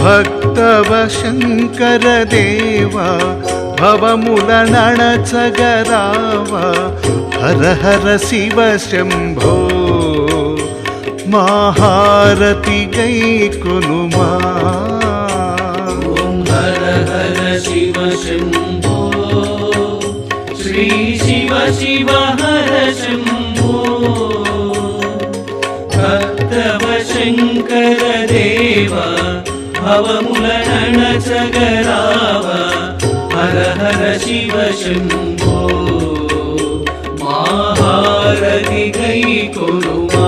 భక్తవ Shankara Deva భవములనణచగరావా Hara Hara Shiva Shambho మహారతి గైకొనుమా Hara Hara Shiva Shambho Shri Shiva Shiva Hara Shambho భక్తవ Shankara Deva భవములనణచగరావా Hara Hara Shiva Shambho మహారతి గైకొనుమా।